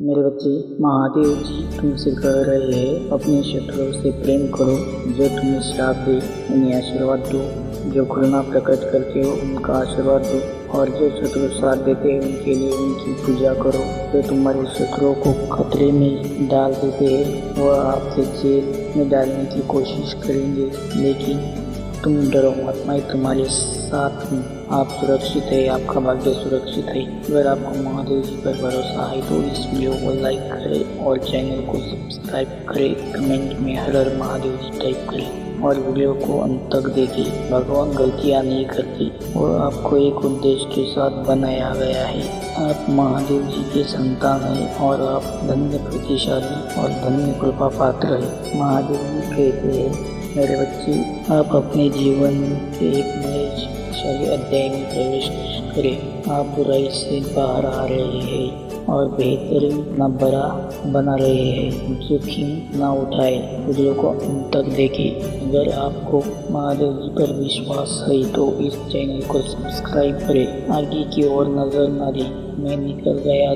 मेरे बच्चे, महादेव जी तुमसे कह रहे हैं अपने शत्रुओं से प्रेम करो। जो तुम्हें श्राप दे उन्हें आशीर्वाद दो। जो करुणा प्रकट करते हो उनका आशीर्वाद दो। और जो शत्रु साथ देते हैं उनके लिए उनकी पूजा करो। जो तुम्हारे शत्रुओं को खतरे में डाल देते हैं वह आपसे जेल में डालने की कोशिश करेंगे, लेकिन तुम डरो मत, मैं तुम्हारे साथ हूँ। आप सुरक्षित है, आपका भाग्य सुरक्षित है। अगर आपको महादेव जी पर भरोसा है तो इस वीडियो को लाइक करें और चैनल को सब्सक्राइब करें। कमेंट में हर हर महादेव जी टाइप करें और वीडियो को अंत तक देखें। भगवान गलतियाँ नहीं करते और आपको एक उद्देश्य के साथ बनाया गया है। आप महादेव जी के संतान हैं और आप धन्य, प्रतिशाली और धन्य कृपा पात्र है। महादेव जी कहते हैं, मेरे बच्चे, आप अपने जीवन के एक नए शक्तिशाली अध्याय में प्रवेश करें। आप बुराई से बाहर आ रहे हैं और बेहतरीन न बड़ा बना रहे हैं। जोखिम न उठाए, वीडियो को अंत तक देखें। अगर आपको महादेव जी पर विश्वास है तो इस चैनल को सब्सक्राइब करें। आगे की ओर नजर न दें। मैं निकल गया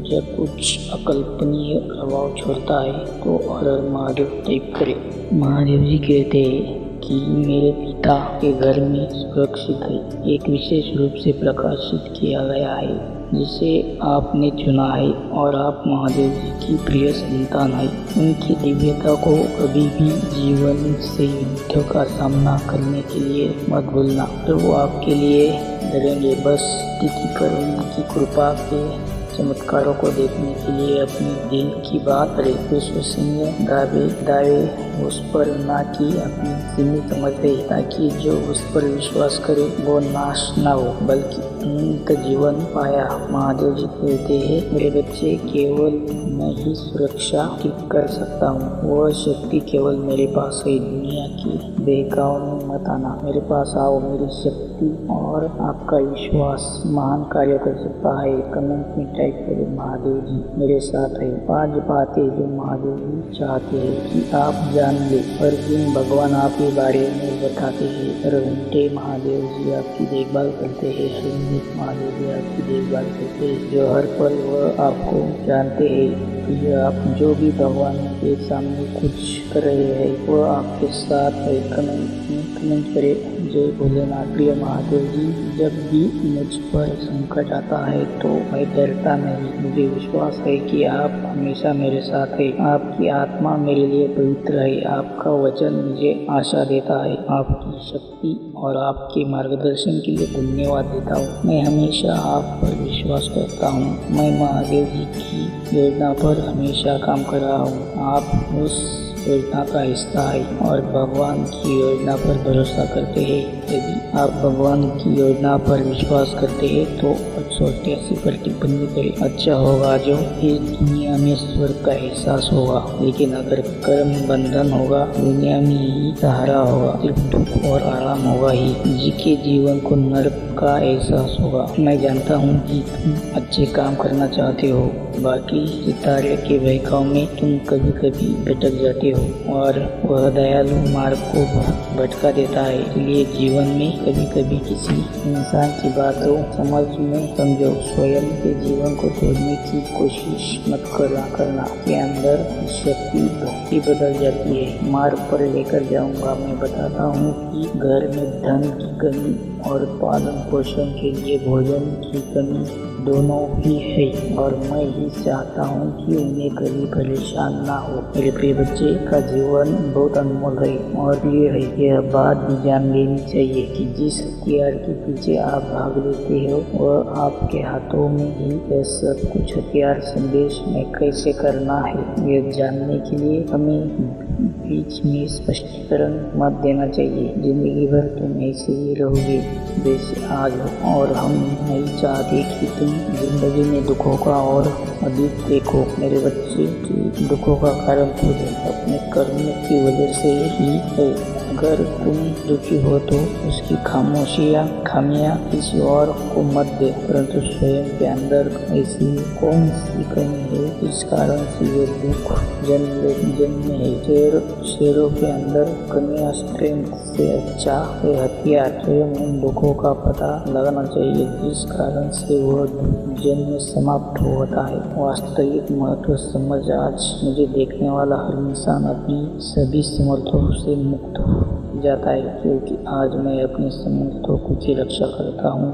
जब कुछ अकल्पनीय प्रभाव छोड़ता है तो हर हर महादेव टाइप करें। महादेव जी कहते हैं कि मेरे पिता के घर में सुरक्षित है, एक विशेष रूप से प्रकाशित किया गया है जिसे आपने चुना है और आप महादेव जी की प्रिय संतान है। उनकी दिव्यता को कभी भी जीवन से युद्ध का सामना करने के लिए मत भूलना। तो वो आपके लिए डरेंगे। बस स्थिति पर उनकी कृपा के चमत्कारों को देखने के लिए अपने दिल की बात करें। विश्वसनीय दावे उस पर ना कि अपनी सीमित समझे, ताकि जो उस पर विश्वास करे वो नाश ना हो बल्कि अनंत जीवन पाया। महादेव जी कहते हैं, मेरे बच्चे, केवल मैं ही सुरक्षा ठीक कर सकता हूँ। वह शक्ति केवल मेरे पास है। दुनिया की बहकाओं में मत आना, मेरे पास आओ। मेरी शक्ति और आपका विश्वास महान कार्य कर सकता है। कमेंट में टाइप करें, महादेव जी मेरे साथ है। 5 बातें जो महादेव जी चाहते हैं कि आप जान ले। हर दिन भगवान आपके बारे में बताते हैं। हर घंटे महादेव जी आपकी देखभाल करते हैं। हर मिनट महादेव जी आपकी देखभाल करते हैं। जो हर पल वह आपको जानते हैं कि आप जो भी भगवान के सामने कुछ कर रहे हैं वह आपके साथ है। कमेंट करें, जय भोलेनाथ। प्रिय महादेव जी, जब भी मुझ पर संकट आता है तो मैं डरता नहीं। मुझे विश्वास है कि आप हमेशा मेरे साथ है। आपकी आत्मा मेरे लिए पवित्र है। आपका वचन मुझे आशा देता है। आपकी शक्ति और आपके मार्गदर्शन के लिए धन्यवाद देता हूँ। मैं हमेशा आप पर विश्वास करता हूँ। मैं महादेव जी की योजना पर हमेशा काम कर रहा हूँ। आप उस योजना का हिस्सा है और भगवान की योजना पर भरोसा करते हैं। यदि आप भगवान की योजना पर विश्वास करते हैं तो 188 पर टिप्पणी करें। अच्छा होगा जो इस दुनिया में स्वर्ग का एहसास होगा, लेकिन अगर कर्म बंधन होगा दुनिया में ही सहारा होगा। सिर्फ दुख और आराम होगा ही, जिसके जीवन को नरक का एहसास होगा। मैं जानता हूँ कि तुम अच्छे काम करना चाहते हो, बाकी सितारे के बहकाव में तुम कभी कभी भटक जाते हो और वह दयालु मार्ग को भटका देता है। इसलिए जीवन में कभी कभी किसी इंसान की बातों समझ में समझो। स्वयं के जीवन को तोड़ने की कोशिश मत करना। के अंदर शक्ति भक्ति बदल जाती है। मार्ग पर लेकर जाऊंगा। मैं बताता हूँ कि घर में धन की कमी और पालन पोषण के लिए भोजन की कमी दोनों ही है और मैं ही चाहता हूँ कि उन्हें कभी परेशान ना हो। मेरे प्रिय बच्चे का जीवन बहुत अनमोल है और ये है। यह बात भी जान लेनी चाहिए कि जिस हथियार के पीछे आप भाग लेते हो वह आपके हाथों में ही है। सब कुछ हथियार संदेश में कैसे करना है यह जानने के लिए हमें बीच में स्पष्टीकरण मत देना चाहिए। जिंदगी भर तुम ऐसे ही रहोगे जैसे आज हो और हम नहीं चाहते कि तुम जिंदगी में दुखों का और अधिक देखो। मेरे बच्चे की दुखों का कारण खुद है, अपने कर्म की वजह से ही है। अगर तुम दुखी हो तो उसकी खामियां किसी और को मत दे, परंतु स्वयं के अंदर ऐसी कौन सी कमी है जिस कारण से ये दुख जन्म है। शेरों के अंदर कमियां स्ट्रेंथ से अच्छा है हथियार। स्वयं उन दुखों का पता लगाना चाहिए जिस कारण से वह जन्म समाप्त होता है। वास्तविक महत्व समझ आज मुझे देखने वाला हर इंसान अपनी सभी समर्थों से मुक्त हो जाता है, क्योंकि आज मैं अपने समर्थों की रक्षा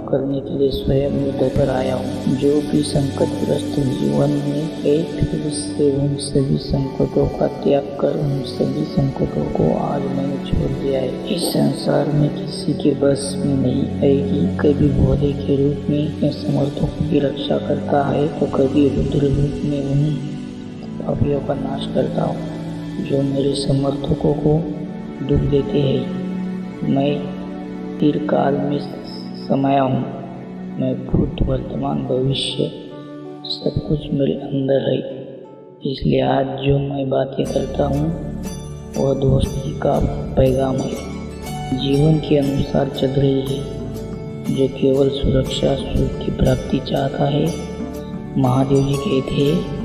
करने के लिए स्वयं युद्ध पर आया हूँ। जो भी संकटग्रस्त जीवन में है, फिर से उन सभी संकटों का त्याग कर उन सभी संकटों को आज मैंने छोड़ दिया है। इस संसार में किसी के बस में नहीं है कि कभी भोले के रूप में अपने समर्थों की रक्षा करता है तो कभी रुद्र रूप में उन पापियों का नाश करता हूँ जो मेरे समर्थकों को दुख देते हैं। मैं चिरकाल में समाया हूँ। मैं भूत वर्तमान भविष्य सब कुछ मेरे अंदर है। इसलिए आज जो मैं बातें करता हूँ वह दोस्ती का पैगाम है। जीवन के अनुसार चल रही है। जो केवल सुरक्षा सुख की प्राप्ति चाहता है, महादेव जी कहते हैं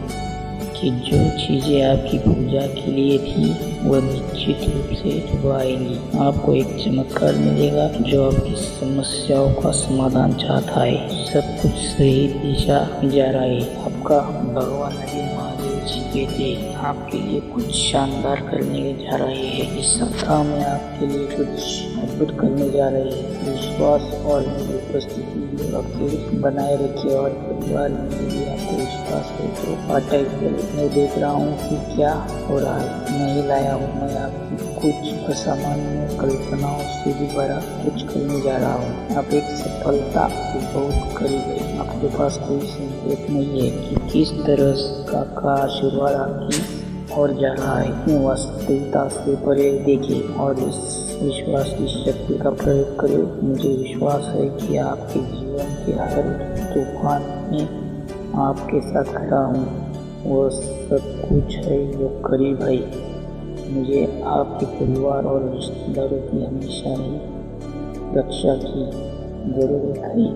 कि जो चीज़ें आपकी पूजा के लिए थी वह निश्चित रूप से सुबह आएंगी। आपको एक चमत्कार मिलेगा जो आपकी समस्याओं का समाधान चाहता है। सब कुछ सही दिशा में जा रहा है। आपका भगवान महादेव जी कहते हैं आपके लिए कुछ शानदार करने जा रहे हैं। इस सप्ताह में आपके लिए कुछ अद्भुत करने जा रहे हैं। विश्वास और उपस्थिति बनाए रखिए और परिवार में भी आपको विश्वास है तो मैं देख रहा हूँ कि क्या हो रहा है। नहीं लाया हूँ, मैं आपकी कुछ असामान्य कल्पनाओं से भी बड़ा कुछ करने जा रहा हूँ। आप एक सफलता के बहुत करीब है। आपके पास कोई संकेत नहीं है कि किस तरह का आशीर्वाद आपकी और जा रहा है। वास्तविकता से परे देखिए और इस विश्वास की शक्ति का प्रयोग करें। मुझे विश्वास है कि आपके जीवन के हर तूफान में आपके साथ खड़ा हूँ। वह सब कुछ है जो करीब है। मुझे आपके परिवार और रिश्तेदारों की हमेशा ही रक्षा की जरूरत है।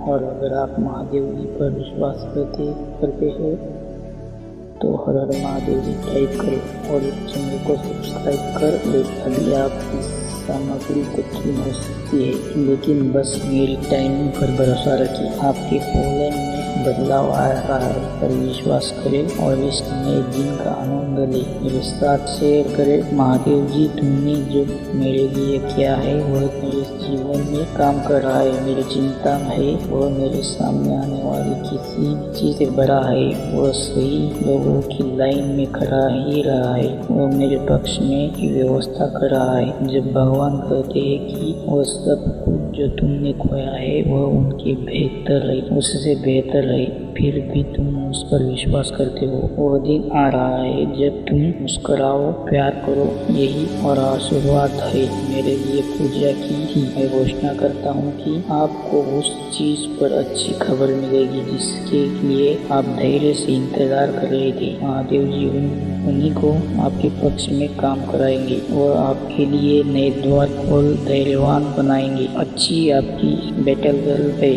और अगर आप महादेव जी पर विश्वास करते हैं तो हर हर महादेव जी टाइप करें और इस चैनल को सब्सक्राइब कर ले। अभी आपकी सामग्री कठिन हो सकती है, लेकिन बस मेरी टाइमिंग पर भरोसा रखिए। आपके पोलन में बदलाव आ रहा है पर विश्वास करें और इस नए दिन का आनंद ले। मेरे साथ शेयर करें। महादेव जी तुमने जो मेरे लिए किया है वह मेरे जीवन में काम कर रहा है। मेरी चिंता है वह मेरे सामने आने वाली किसी चीज से बड़ा है। वह सही लोगों की लाइन में खड़ा ही रहा है। वह मेरे पक्ष में की व्यवस्था कर रहा है। जब भगवान कहते हैं कि वह सब कुछ जो तुमने खोया है वह उनके बेहतर है, उससे बेहतर है, फिर भी तुम उस पर विश्वास करते हो। वह दिन आ रहा है जब तुम मुस्कुराओ, प्यार करो। यही और आशीर्वाद है मेरे लिए पूजा की थी। मैं घोषणा करता हूँ कि आपको उस चीज पर अच्छी खबर मिलेगी जिसके लिए आप धैर्य से इंतजार कर रहे थे। महादेव जी उन्हीं को आपके पक्ष में काम कराएंगे। वह आपके लिए नए द्वार खोल धैर्यवान बनाएंगे। अच्छी आपकी बैटल गर्ल है।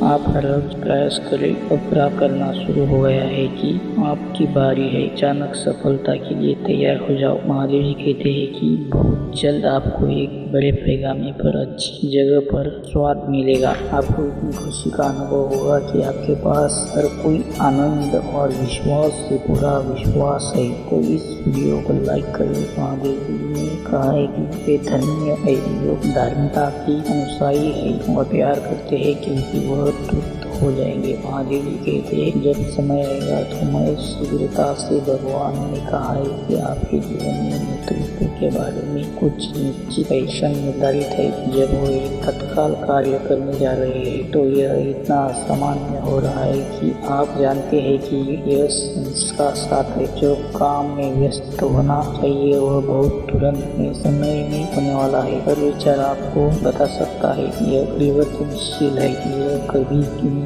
आप हर रोज प्रयास करें। अब प्राप्त करना शुरू हो गया है कि आपकी बारी है। अचानक सफलता के लिए तैयार हो जाओ। महादेव जी कहते हैं कि बहुत जल्द आपको एक बड़े पैगामे पर अच्छी जगह पर स्वाद मिलेगा। आपको इतनी खुशी का अनुभव होगा कि आपके पास हर कोई आनंद और विश्वास से पूरा विश्वास है। तो इस वीडियो को लाइक करें। महादेव जी ने कहा है कि वे धन्य है जो धार्मिकता की अनुसारी है और प्यार करते हैं क्योंकि वह तृप्त हो जाएंगे। महादेव जी कहते हैं जब समय आएगा तो मैं शीघ्रता से भगवान ने कहा है कि आपके जीवन में नेतृत्व के बारे में कुछ निश्चित पैशन निर्धारित है। जब वो एक तत्काल कार्य करने जा रहे हैं तो यह इतना असामान्य हो रहा है कि आप जानते हैं कि यह इसका साथ है। जो काम में व्यस्त होना चाहिए वह बहुत तुरंत में समय में होने वाला है। पर विचार आपको बता सकता है यह परिवर्तनशील है। यह कभी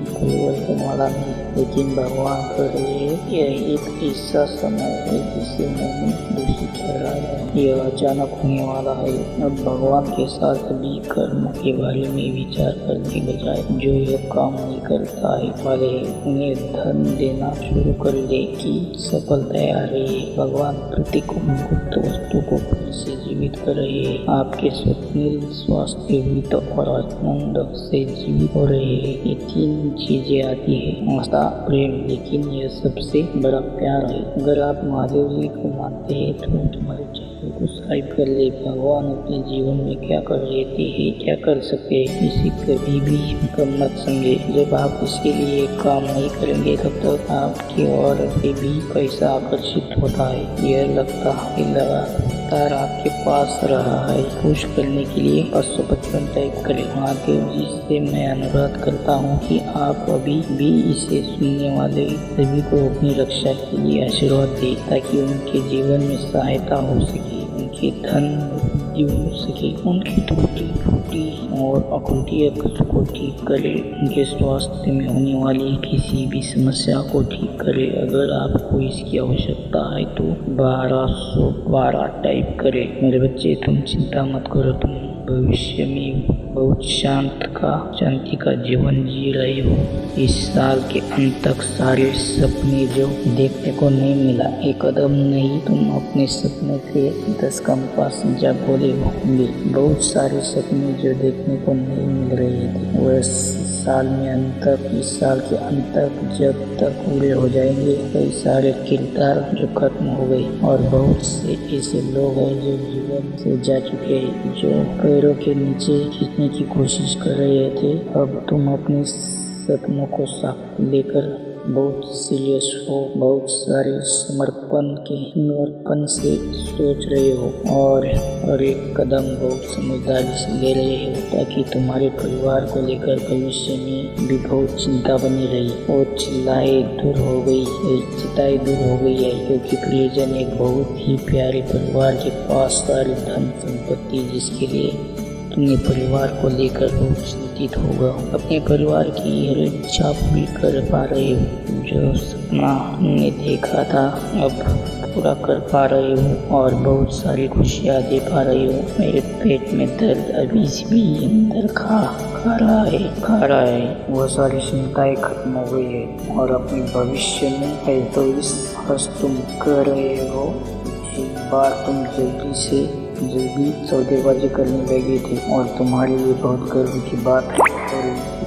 परिवर्तन वाला नहीं। लेकिन भगवान कह रहे हैं यह एक ऐसा समय है जिसे मैंने दूषित ठहराया है, यह अचानक होने वाला है। अब भगवान के साथ भी कर्म के बारे में विचार करने बजाय जो यह काम नहीं करता है वाले उन्हें धन देना शुरू कर दे कि सफलता आ रही है। भगवान प्रत्येक गुप्त वस्तु को फिर से जीवित कर रहे हैं। आपके स्वप्निल स्वास्थ्य वित्त और आनंद से जीवित हो रहे हैं। ये तीन चीजें आती है, आस्था, प्रेम, लेकिन यह सबसे बड़ा प्यार है। अगर आप महादेव जी को मानते हैं तो तुम्हारे चेहरे को सब्सक्राइब कर ले। भगवान अपने जीवन में क्या कर लेते हैं, क्या कर सकते हैं, इसे कभी भी कम मत समझे। जब आप इसके लिए काम नहीं करेंगे तब तक आपकी ओर से भी पैसा आकर्षित होता है। यह लगता है लगातार आपके पास रहा है। खुश करने के लिए 555 टाइप करें। महादेव जी से मैं अनुरोध करता हूँ कि आप अभी भी इसे सुनने वाले सभी को अपनी रक्षा के लिए आशीर्वाद दें, ताकि उनके जीवन में सहायता हो सके, उनके धन हो सके, उनकी टूटी फूटी और अकुटिया को ठीक करे, उनके स्वास्थ्य में होने वाली किसी भी समस्या को ठीक करे। अगर आपको इसकी आवश्यकता है तो 1212 टाइप करें। मेरे बच्चे, तुम चिंता मत करो, तुम भविष्य में बहुत शांति का जीवन जी रहे हो। इस साल के अंत तक सारे सपने जो देखने को नहीं मिला, एक कदम नहीं, तुम अपने सपने के 10 कदम पास जा बोले होंगे। बहुत सारे सपने जो देखने को नहीं मिल रहे थे वह इस साल के अंत तक जब तक पूरे हो जाएंगे, कई सारे किरदार जो खत्म हो गए और बहुत से ऐसे लोग हैं जो जीवन से जा चुके हैं, जो पैरों के नीचे खींचने की कोशिश कर रहे थे। अब तुम अपने सपनों को साथ लेकर बहुत सीरियस हो, बहुत सारे समर्पण से सोच रहे हो और एक कदम बहुत समझदारी से ले रहे हो, ताकि तुम्हारे परिवार को लेकर भविष्य में भी बहुत चिंता बनी रही और चिंताएं दूर हो गई है, क्योंकि प्रियजन एक बहुत ही प्यारे परिवार के पास सारी धन संपत्ति, जिसके लिए अपने परिवार को लेकर बहुत चिंतित होगा। अपने परिवार की हर इच्छा पूरी कर पा रहे हो, जो सपना हमने देखा था अब पूरा कर पा रहे हो और बहुत सारी खुशियाँ दे पा रहे हो। मेरे पेट में दर्द अभी भी अंदर खा रहा है। वो सारी चिंताएं खत्म हो गई है और अपने भविष्य में है तो इस हर्ष तुम कर रहे हो। एक बार तुम जल्दी सौदेबाजी करने लगे थे और तुम्हारे लिए बहुत गर्व की बात है और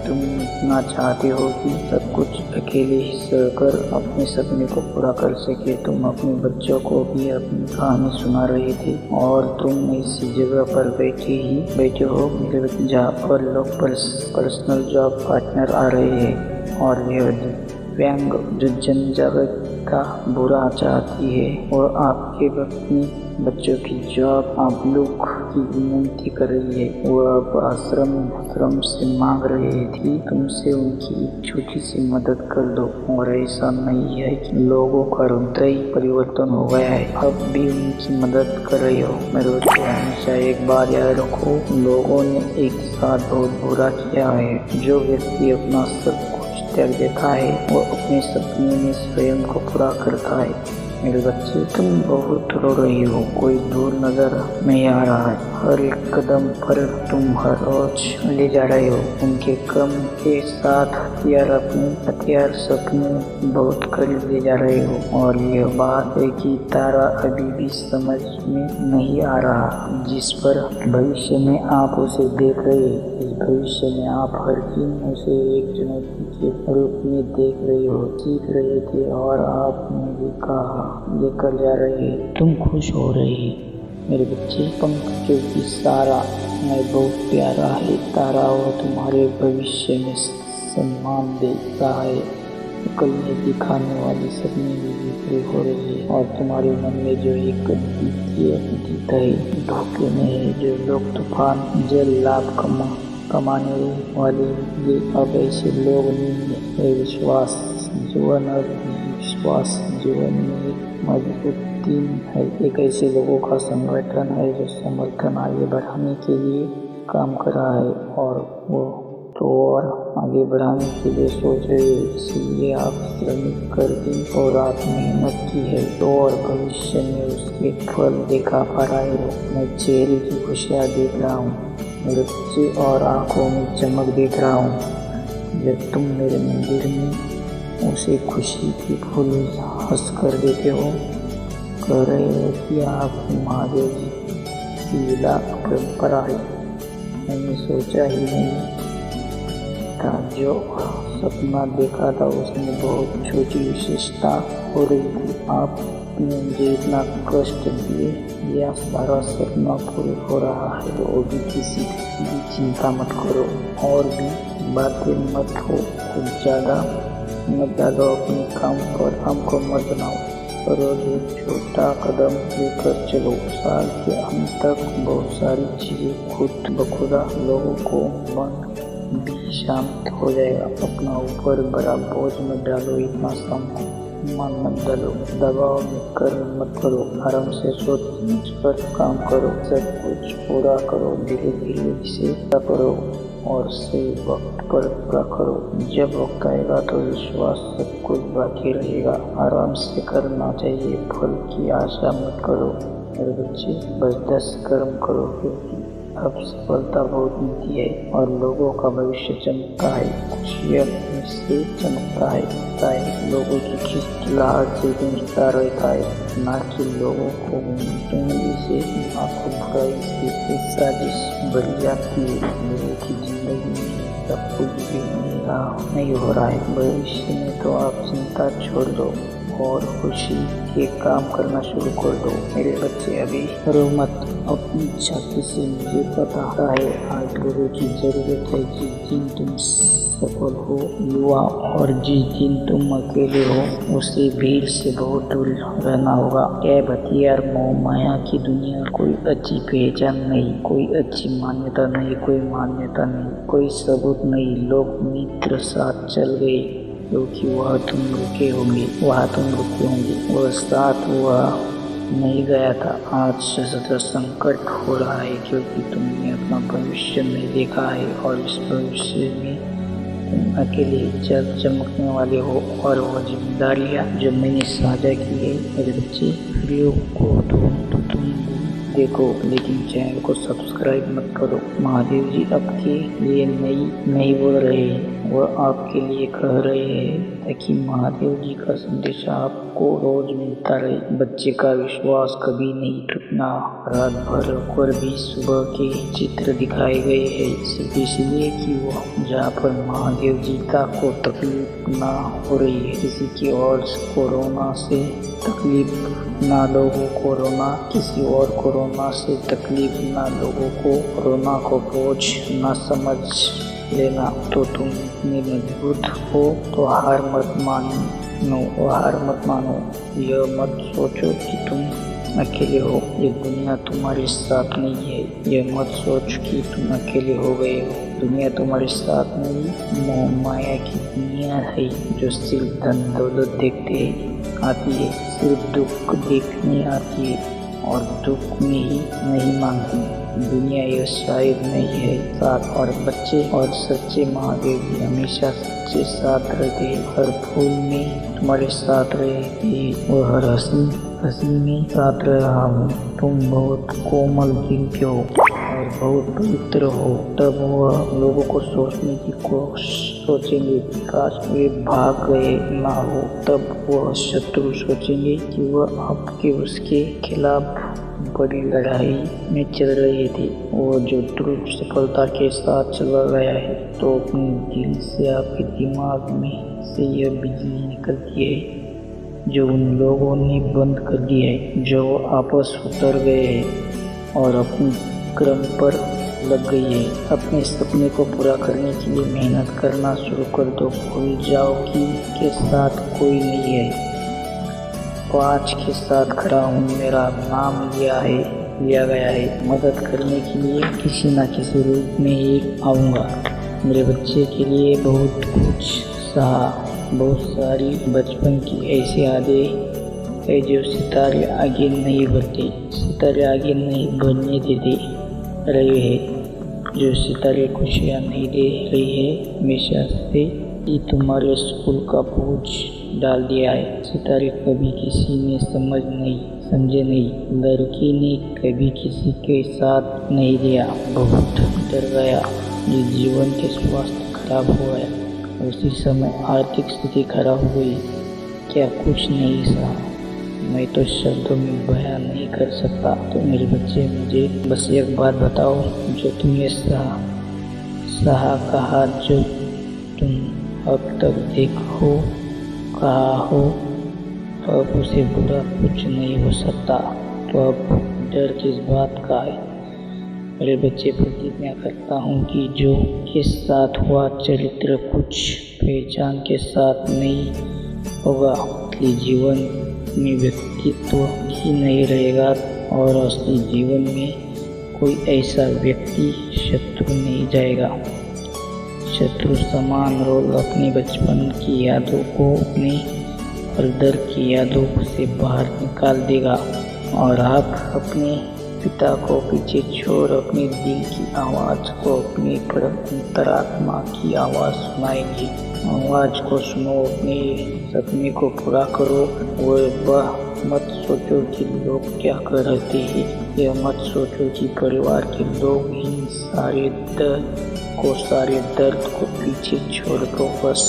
तुम इतना चाहते हो कि सब कुछ अकेले ही सहकर अपने सपने को पूरा कर सके। तुम अपने बच्चों को भी अपनी कहानी सुना रहे थे और तुम ऐसी जगह पर बैठे हो जहाँ पर लोग पर्सनल जॉब पार्टनर आ रहे हैं और यह दिव्यांग जो जनजागरूकता बुरा चाहती है और आपके अपने बच्चों की जॉब आप लोग की विनती कर रही है। वो अब आश्रम से मांग रहे थे तुमसे उनकी छोटी सी मदद कर दो। और ऐसा नहीं है कि लोगों का हृदय परिवर्तन हो गया है, अब भी उनकी मदद कर रहे हो। मेरे बच्चे, हमेशा एक बात याद रखो, लोगों ने एक साथ बहुत बुरा किया है। जो व्यक्ति अपना सब कुछ त्याग देता है वो अपने सपने में स्वयं को पूरा करता है। मेरे बच्चे, तुम बहुत रो रही हो, कोई दूर नजर नहीं आ रहा है। हर एक कदम पर तुम हर रोज ले जा रहे हो। उनके कम के साथ हथियार सपने बहुत करीब ले जा रहे हो। और यह बात है कि तारा अभी भी समझ में नहीं आ रहा, जिस पर भविष्य में आप उसे देख रहे हैं। इस भविष्य में आप हर दिन उसे एक चुनौती के रूप में देख रहे हो, सीख रहे थे और आपने भी कहा लेकर जा रहे हैं। तुम खुश हो रहे हैं मेरे बच्चे। पंख जो कि सारा मैं बहुत प्यारा है तारा, वो तुम्हारे भविष्य में सम्मान देता है। कल में दिखाने वाली सपने भी पूरी हो रही है और तुम्हारे मन में जो एक द्वितीय है धोखे में है, जो लोग तूफान जल लाभ कमाने वाले ये अब ऐसे लोग नहीं है। विश्वास जीवन में एक मजबूत टीम है। एक ऐसे लोगों का संगठन है जो समर्थन आगे बढ़ाने के लिए काम कर रहा है और वो तो और आगे बढ़ाने के लिए सोच रहे हो, इसलिए आप श्रमिक कर दिन और रात मेहनत की है तो और भविष्य में उसके फल देखा पा रहे हो। मैं चेहरे की खुशियाँ देख रहा हूँ, मेरे बच्चे और आंखों में चमक देख रहा हूँ। जब तुम मेरे मंदिर में उसे खुशी की फूल हंस कर देते हो, कह रहे हो कि आप महादेव की लीला परंपरा है। मैंने सोचा ही नहीं था, जो सपना देखा था उसमें बहुत छोटी विशेषता हो रही थी। आपने मुझे इतना कष्ट दिए, यह सारा सपना पूरा हो रहा है। तो भी किसी की चिंता मत करो और भी बातें मत हो, कुछ ज़्यादा मत डालो अपने काम पर, हमको मत बनाओ। रोज एक छोटा कदम लेकर चलो, साल के अंत तक बहुत सारी चीजें खुद बखुदा लोगों को मन भी शांत हो जाएगा। अपना ऊपर बड़ा बोझ मत डालो, इतना सामान मत डालो, दबाव में कर्म मत करो, आराम से सोच समझ कर काम करो, सब कुछ पूरा करो, धीरे धीरे इसे करो और से वक्त पर पूरा करो। जब वक्त आएगा तो विश्वास सब कुछ बाकी रहेगा। आराम से करना चाहिए, फल की आशा मत करो मेरे बच्चे, बस 10 कर्म करो, क्योंकि अब सफलता बहुत मिलती है और लोगों का भविष्य चमकता है, खुशियाँ से चमकता है, लोगों की खिलखिलाहट से गूंजता रहता है, ना कि लोगों को उंगली से आंखों बुराई से साजिश बढ़ जाती है। लोगों की जिंदगी में सब कुछ भी नहीं हो रहा है। भविष्य में तो आप चिंता छोड़ दो और खुशी के काम करना शुरू कर दो मेरे बच्चे। अभी रो मत, अपनी छाती से मुझे पता है आज लोगों की जरूरत है। जिस दिन तुम सफल हो युवा और जिस दिन तुम अकेले हो, उसे भीड़ से बहुत दूर रहना होगा। कैब, हथियार, मोह माया की दुनिया, कोई अच्छी पहचान नहीं, कोई अच्छी मान्यता नहीं, कोई मान्यता नहीं, कोई सबूत नहीं। लोग मित्र साथ चल गए क्योंकि वह तुम रुके होंगे, वह साथ वह नहीं गया था। आज सशस्त्र संकट हो रहा है क्योंकि तुमने अपना भविष्य नहीं देखा है और इस भविष्य में तुम अकेले जब चमकने वाले हो। और वो जिम्मेदारियाँ जो मैंने साझा की है मेरे बच्चे, वीडियो को तुम देखो, लेकिन चैनल को सब्सक्राइब मत करो। महादेव जी आपके लिए नहीं बोल रहे हैं, वह आपके लिए कह रहे हैं ताकि महादेव जी का संदेश आपको रोज मिलता रहे। बच्चे का विश्वास कभी नहीं टूटना। रात भर और भी सुबह के चित्र दिखाए गए हैं सिर्फ इसलिए कि वो जहाँ पर महादेव जी का को तकलीफ ना हो रही है, किसी की और कोरोना से तकलीफ ना लोगों को रोना, किसी और कोरोना से तकलीफ ना लोगों को कोरोना को बोझ ना समझ लेना। तो तुम इतने मजबूत हो तो हार मत मानो। यह मत सोचो कि तुम अकेले हो, ये दुनिया तुम्हारे साथ नहीं है। यह मत सोच कि तुम अकेले हो गए हो, दुनिया तुम्हारे साथ नहीं। मोह माया की दुनिया है जो सिर्फ धन दौलत देखते आती है, सिर्फ दुख देखने आती है और दुख में ही नहीं मांगती। दुनिया यह शायद नहीं है साथ। और बच्चे और सच्चे महादेव जी हमेशा सच्चे साथ रहते हैं। हर फूल में तुम्हारे साथ रहे और हर हंसी में साथ रहा हूँ। तुम बहुत कोमल दिल के हो और बहुत पवित्र हो। तब वह लोगों को सोचने की सोचेंगे काश वे भाग गए ना हो। तब वह शत्रु सोचेंगे कि वह आपके उसके खिलाफ बड़ी लड़ाई में चल रहे थे। वो जो ध्रुव सफलता के साथ चला गया है, तो अपने दिल से आपके दिमाग में से यह बिजली निकलती है जो उन लोगों ने बंद कर दी है, जो आपस उतर गए हैं और अपने क्रम पर लग गई है। अपने सपने को पूरा करने के लिए मेहनत करना शुरू कर दो। भूल जाओ कि के साथ कोई नहीं है। 5 के साथ खड़ा हूँ, मेरा नाम लिया गया है। मदद करने के लिए किसी न किसी रूप में ही आऊँगा। मेरे बच्चे के लिए बहुत कुछ सहा, बहुत सारी बचपन की ऐसी यादें है जो सितारे आगे नहीं बढ़ने देते रहे हैं। जो सितारे खुशियाँ नहीं दे रही है हमेशा से ही तुम्हारे स्कूल का बोझ डाल दिया है। सितारे कभी किसी ने समझे नहीं, लड़की ने कभी किसी के साथ नहीं दिया, बहुत डर गया, ये जीवन के स्वास्थ्य खराब हो गया, उसी समय आर्थिक स्थिति खराब हो गई, क्या कुछ नहीं सहा, मैं तो शब्दों में बयान नहीं कर सकता। तो मेरे बच्चे मुझे बस एक बात बताओ जो तुमने सहा कहा, जो तुम अब तक देखो कहा हो, अब उसे बुरा कुछ नहीं हो सकता, तो अब डर किस बात का है। मेरे बच्चे प्रतिज्ञा करता हूँ कि जो के साथ हुआ चरित्र कुछ पहचान के साथ नहीं होगा, कि जीवन में व्यक्तित्व ही नहीं रहेगा और असली जीवन में कोई ऐसा व्यक्ति शत्रु नहीं जाएगा। शत्रु समान रोल अपनी बचपन की यादों को अपने और डर की यादों से बाहर निकाल देगा और आप अपने पिता को पीछे छोड़ अपने दिल की आवाज़ को अपनी अंतरात्मा की आवाज़ सुनाएंगे। आवाज़ को सुनो, अपने सपने को पूरा करो। वह मत सोचो कि लोग क्या कर रहे हैं, यह मत सोचो कि परिवार के लोग इन सारे दर्द को पीछे छोड़ कर बस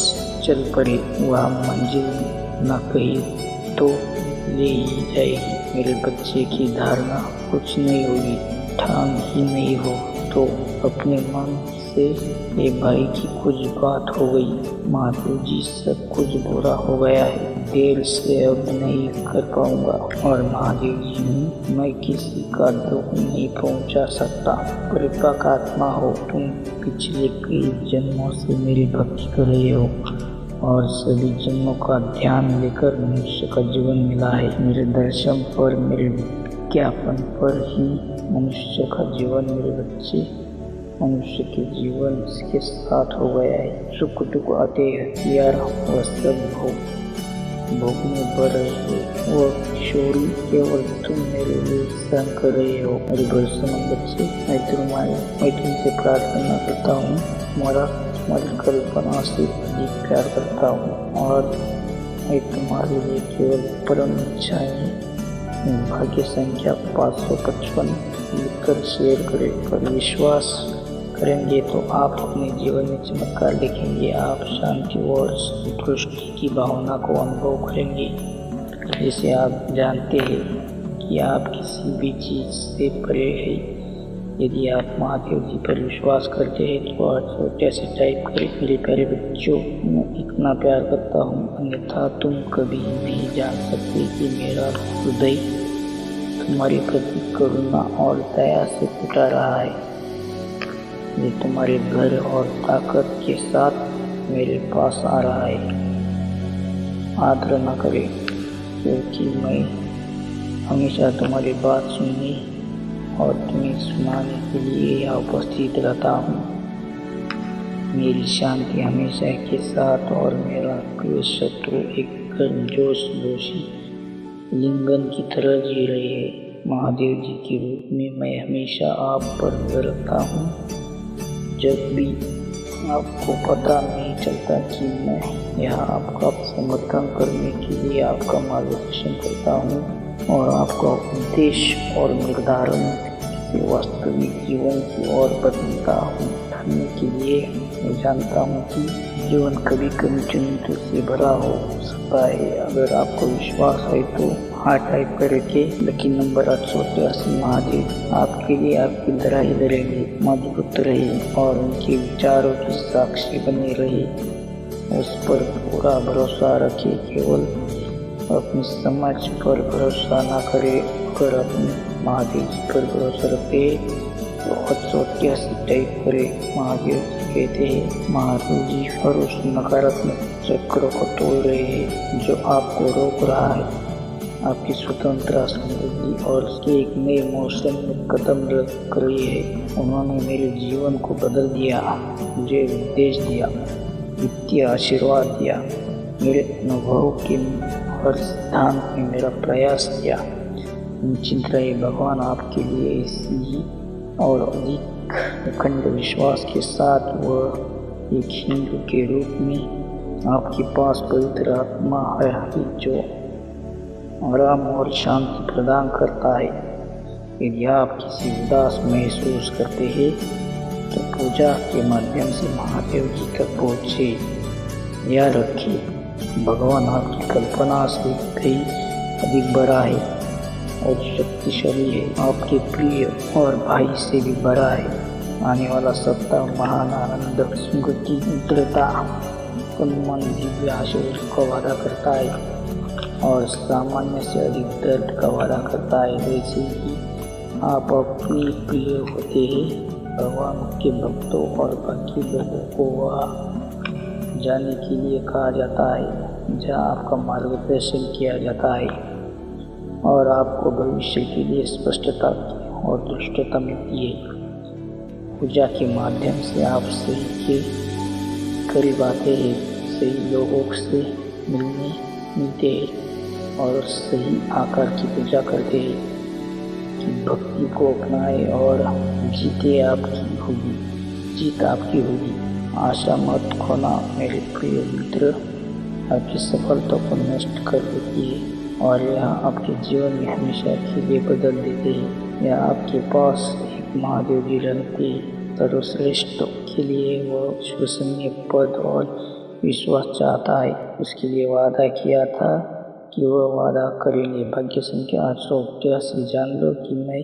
चल पड़े। वह मंजिल न कही तो ले ही जाएगी। मेरे बच्चे की धारणा कुछ नहीं होगी, ठान ही नहीं हो तो अपने मन से ये भाई की कुछ बात हो गई, महादेव जी सब कुछ बुरा हो गया है, देर से अब नहीं कर पाऊंगा और महादेव जी हूँ, मैं किसी का दुख नहीं पहुंचा सकता। परिपक्व आत्मा हो तुम, पिछले कई जन्मों से मेरी भक्ति कर रहे हो और सभी जन्मों का ध्यान लेकर मनुष्य का जीवन मिला है। मेरे दर्शन पर, मेरे विज्ञापन पर ही मनुष्य का जीवन, मेरे बच्चे मनुष्य के जीवन के साथ हो गया है। सुख दुख आते हथियार वह सब भोगने बढ़ रहे हो, वो किशोरी केवल तुम मेरे लिए सहन कर रहे हो। मेरे भरोसेमंद बच्चे, मैं तुमसे प्रार्थना करता हूँ, तुम्हारी कल्पना से अधिक प्यार करता हूँ और मैं तुम्हारे लिए केवल परम इच्छाएं भाग्य संख्या 555 लिखकर शेयर करें। पर विश्वास करेंगे तो आप अपने जीवन में चमत्कार देखेंगे। आप शांति और संतुष्टि की भावना को अनुभव करेंगे। जैसे आप जानते हैं कि आप किसी भी चीज़ से परे हैं। यदि आप महादेव जी पर विश्वास करते हैं तो आज छोटे से टाइप करें, मेरे प्यारे बच्चों, मैं इतना प्यार करता हूँ, अन्यथा तुम कभी नहीं जान सकते कि मेरा हृदय तुम्हारे प्रति करुणा और दया से फूटा रहा है। ये तुम्हारे घर और ताकत के साथ मेरे पास आ रहा है। आदर न करें, क्योंकि मैं हमेशा तुम्हारी बात सुनने और तुम्हें सुनाने के लिए यहाँ उपस्थित रहता हूँ। मेरी शांति हमेशा के साथ और मेरा प्रिय शत्रु एक गर्मजोश दोषी लिंगन की तरह जी रहे हैं। महादेव जी के रूप में मैं हमेशा आप पर नजर रखता हूँ। जब भी आपको पता नहीं चलता कि मैं यहाँ आपका समर्थन करने के लिए आपका मार्गदर्शन करता हूँ और आपका उद्देश्य और निर्धारण से वास्तविक जीवन की ओर बदलता हूँ करने के लिए। मैं जानता हूँ कि जीवन कभी कभी चुनौतियों से भरा हो सकता है। अगर आपको विश्वास है तो हाँ टाइप करके लकी नंबर 888 महादेव आपके लिए आपकी लड़ाई लड़ेंगे, मजबूत रही और उनके विचारों की साक्षी बनी रही। उस पर पूरा भरोसा रखे, केवल अपनी समझ पर भरोसा ना करे। अगर अपने महादेव जी पर भरोसा रखे तो 888 टाइप करे। महादेव जी कहते हैं, महादेव जी हर उस नकारात्मक चक्र को तोड़ रहे हैं जो आपको रोक रहा है। आपकी स्वतंत्रता, समृद्धि और उसके एक नए मौसम में कदम रख रही है। उन्होंने मेरे जीवन को बदल दिया, मुझे उपदेश दिया, वित्तीय आशीर्वाद दिया, मेरे अनुभव के हर सिद्धांत में मेरा प्रयास किया। निश्चिंत रहे, भगवान आपके लिए ऐसी ही और अधिक एक अखंड विश्वास के साथ वह एक हिंदू के रूप में आपके पास पवित्र आत्मा है जो आराम और शांति प्रदान करता है। यदि आप किसी उदास महसूस करते हैं तो पूजा के माध्यम से महादेव जी तक पहुँचे। याद रखिए, भगवान आपकी कल्पना से कहीं अधिक बड़ा है और शक्तिशाली है, आपके प्रिय और भाई से भी बड़ा है। आने वाला सप्ताह महान आनंद, स्मृति, मित्रता, सम्मान, दिव्य आशीर्वाद का वादा करता है और सामान्य से अधिक दर्द का वादा करता है। जैसे कि आप अपने प्रिय होते हैं, भगवान के भक्तों और बाकी लोगों को वह जाने के लिए कहा जाता है जहाँ आपका मार्गदर्शन किया जाता है और आपको भविष्य के लिए स्पष्टता और दृष्टता मिलती है। पूजा के माध्यम से आप सही के करीब आते हैं, सही लोगों से मिलते हैं और सही आकार की पूजा करते हैं कि भक्ति को अपनाए और जीत आपकी होगी। आशा मत खोना मेरे प्रिय मित्र, आपकी सफलता को नष्ट कर देती है और यह आपके जीवन में हमेशा के लिए बदल देते हैं। यह आपके पास एक महादेव जी रहते सर्वश्रेष्ठ के लिए वह विश्वसनीय पद और विश्वास चाहता है। उसके लिए वादा किया था कि वह वादा करेंगे। भाग्य संख्या 888। जान लो कि मैं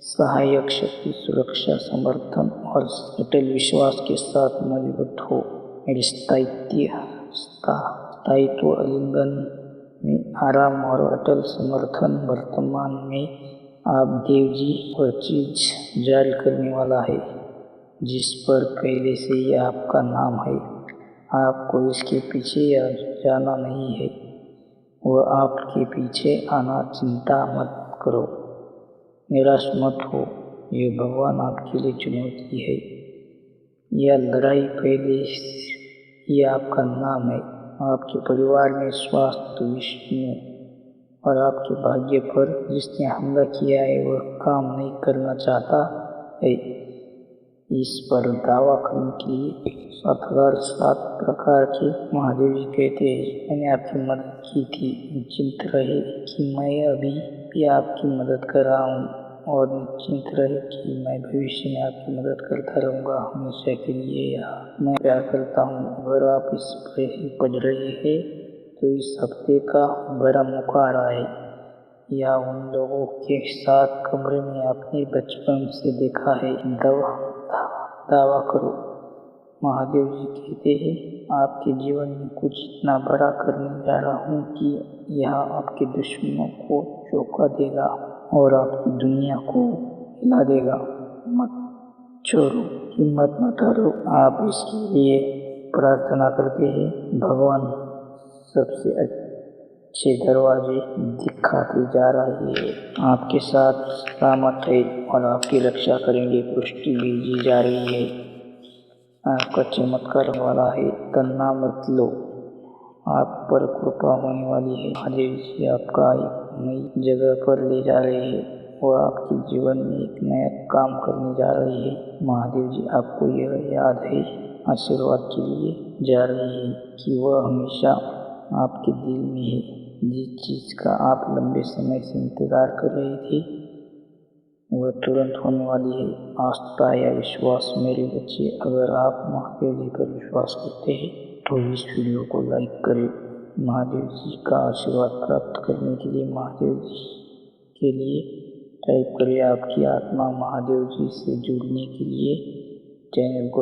सहायक शक्ति, सुरक्षा, समर्थन और अटल विश्वास के साथ मजबूत हो। मेरे स्थायित्व आलिंगन में आराम और अटल समर्थन। वर्तमान में आप देव जी वह चीज जारी करने वाला है जिस पर पहले से ही आपका नाम है। आपको इसके पीछे जाना नहीं है, वह आपके पीछे आना। चिंता मत करो, निराश मत हो, यह भगवान आपके लिए चुनौती है। यह लड़ाई पहले ही आपका नाम है। आपके परिवार में स्वास्थ्य, विष्णु और आपके भाग्य पर जिसने हमला किया है वह काम नहीं करना चाहता है। इस पर दावा करने के लिए 7,007 प्रकार के महादेव जी कहते हैं, मैंने आपकी मदद की थी। निश्चिंत रहे कि मैं अभी भी आपकी मदद कर रहा हूँ और निश्चिंत रहे कि मैं भविष्य में आपकी मदद करता रहूँगा हमेशा के लिए। मैं प्यार करता हूँ। अगर आप इस पर ही पढ़ रहे हैं तो इस हफ्ते का बड़ा मौका आ रहा है। या उन लोगों के साथ कमरे में आपने बचपन से देखा है। दावा करो। महादेव जी कहते हैं, आपके जीवन में कुछ इतना बड़ा करने जा रहा हूँ कि यह आपके दुश्मनों को चौंका देगा और आपकी दुनिया को हिला देगा। मत छोड़ो, हिम्मत मत हारो। आप इसके लिए प्रार्थना करते हैं। भगवान सबसे अच्छे दरवाजे दिखाते जा रहे हैं, आपके साथ सहमत है और आपकी रक्षा करेंगे। पुष्टि भेजी जा रही है, आपका चमत्कार वाला है। तन्ना मत लो, आप पर कृपा होने वाली है। महादेव जी आपका एक नई जगह पर ले जा रहे हैं। वह आपके जीवन में एक नया काम करने जा रही है। महादेव जी आपको यह याद है आशीर्वाद के लिए जा रही है कि वह हमेशा आपके दिल में है। जिस चीज़ का आप लंबे समय से इंतजार कर रहे थे वह तुरंत होने वाली है। आस्था या विश्वास मेरे बच्चे, अगर आप महादेव जी पर विश्वास करते हैं तो इस वीडियो को लाइक करें। महादेव जी का आशीर्वाद प्राप्त करने के लिए महादेव जी के लिए टाइप करें। आपकी आत्मा महादेव जी से जुड़ने के लिए चैनल को